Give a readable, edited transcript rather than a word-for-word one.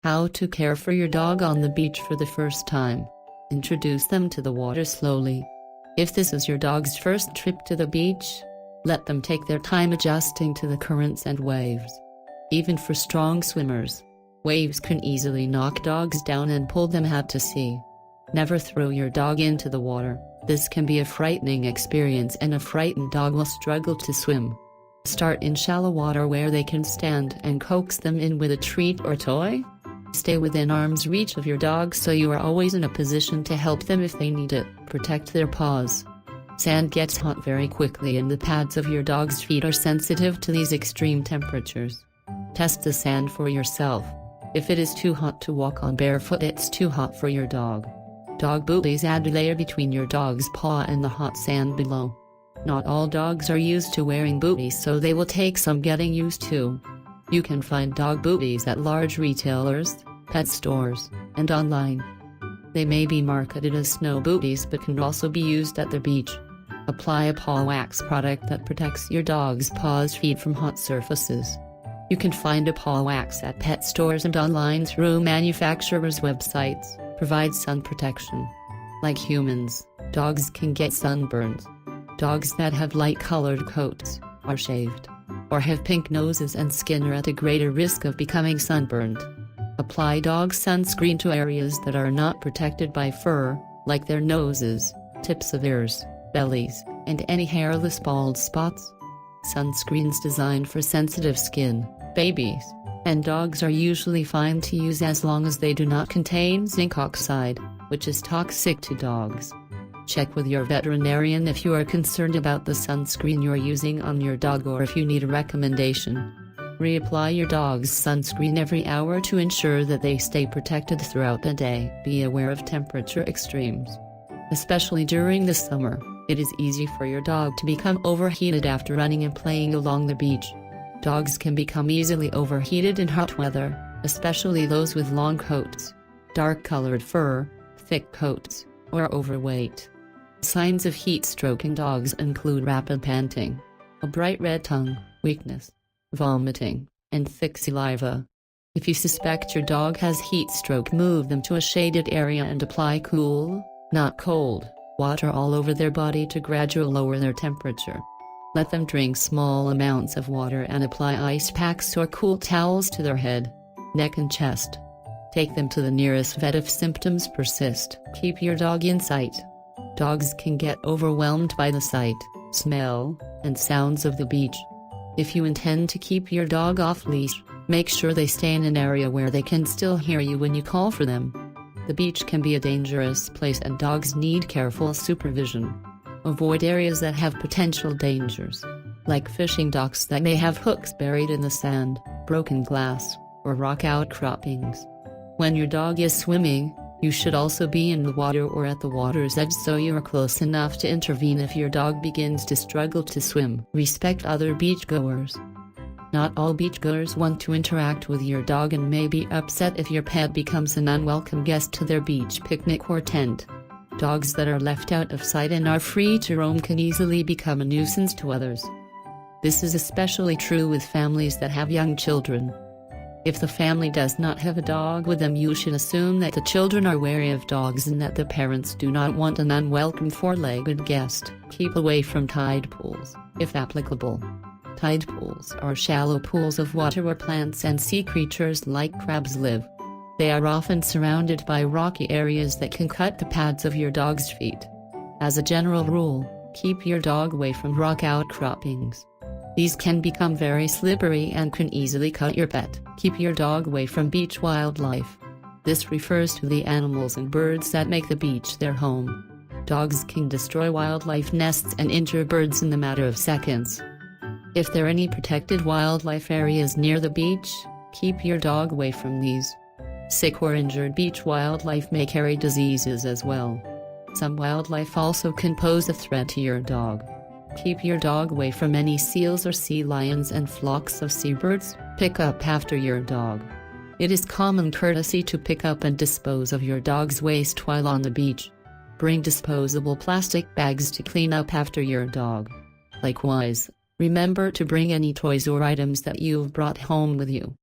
How to care for your dog on the beach for the first time. Introduce them to the water slowly. If this is your dog's first trip to the beach, let them take their time adjusting to the currents and waves. Even for strong swimmers, waves can easily knock dogs down and pull them out to sea. Never throw your dog into the water. This can be a frightening experience and a frightened dog will struggle to swim. Start in shallow water where they can stand and coax them in with a treat or toy. Stay within arm's reach of your dog so you are always in a position to help them if they need it. Protect their paws. Sand gets hot very quickly and the pads of your dog's feet are sensitive to these extreme temperatures. Test the sand for yourself. If it is too hot to walk on barefoot, it's too hot for your dog. Dog booties add a layer between your dog's paw and the hot sand below. Not all dogs are used to wearing booties, so they will take some getting used to. You can find dog booties at large retailers, pet stores, and online. They may be marketed as snow booties but can also be used at the beach. Apply a paw wax product that protects your dog's paws feet from hot surfaces. You can find a paw wax at pet stores and online through manufacturers' websites. Provide sun protection. Like humans, dogs can get sunburns. Dogs that have light-colored coats, are shaved, or have pink noses and skin are at a greater risk of becoming sunburned. Apply dog sunscreen to areas that are not protected by fur, like their noses, tips of ears, bellies, and any hairless bald spots. Sunscreens designed for sensitive skin, babies, and dogs are usually fine to use as long as they do not contain zinc oxide, which is toxic to dogs. Check with your veterinarian if you are concerned about the sunscreen you are using on your dog or if you need a recommendation. Reapply your dog's sunscreen every hour to ensure that they stay protected throughout the day. Be aware of temperature extremes. Especially during the summer, it is easy for your dog to become overheated after running and playing along the beach. Dogs can become easily overheated in hot weather, especially those with long coats, dark-colored fur, thick coats, or overweight. Signs of heat stroke in dogs include rapid panting, a bright red tongue, weakness, vomiting, and thick saliva. If you suspect your dog has heat stroke, move them to a shaded area and apply cool, not cold, water all over their body to gradually lower their temperature. Let them drink small amounts of water and apply ice packs or cool towels to their head, neck and chest. Take them to the nearest vet if symptoms persist. Keep your dog in sight. Dogs can get overwhelmed by the sight, smell, and sounds of the beach. If you intend to keep your dog off leash, make sure they stay in an area where they can still hear you when you call for them. The beach can be a dangerous place and dogs need careful supervision. Avoid areas that have potential dangers, like fishing docks that may have hooks buried in the sand, broken glass, or rock outcroppings. When your dog is swimming, you should also be in the water or at the water's edge so you are close enough to intervene if your dog begins to struggle to swim. Respect other beachgoers. Not all beachgoers want to interact with your dog and may be upset if your pet becomes an unwelcome guest to their beach picnic or tent. Dogs that are left out of sight and are free to roam can easily become a nuisance to others. This is especially true with families that have young children. If the family does not have a dog with them, you should assume that the children are wary of dogs and that the parents do not want an unwelcome four-legged guest. Keep away from tide pools, if applicable. Tide pools are shallow pools of water where plants and sea creatures like crabs live. They are often surrounded by rocky areas that can cut the pads of your dog's feet. As a general rule, keep your dog away from rock outcroppings. These can become very slippery and can easily cut your pet. Keep your dog away from beach wildlife. This refers to the animals and birds that make the beach their home. Dogs can destroy wildlife nests and injure birds in the matter of seconds. If there are any protected wildlife areas near the beach, keep your dog away from these. Sick or injured beach wildlife may carry diseases as well. Some wildlife also can pose a threat to your dog. Keep your dog away from any seals or sea lions and flocks of seabirds. Pick up after your dog. It is common courtesy to pick up and dispose of your dog's waste while on the beach. Bring disposable plastic bags to clean up after your dog. Likewise, remember to bring any toys or items that you've brought home with you.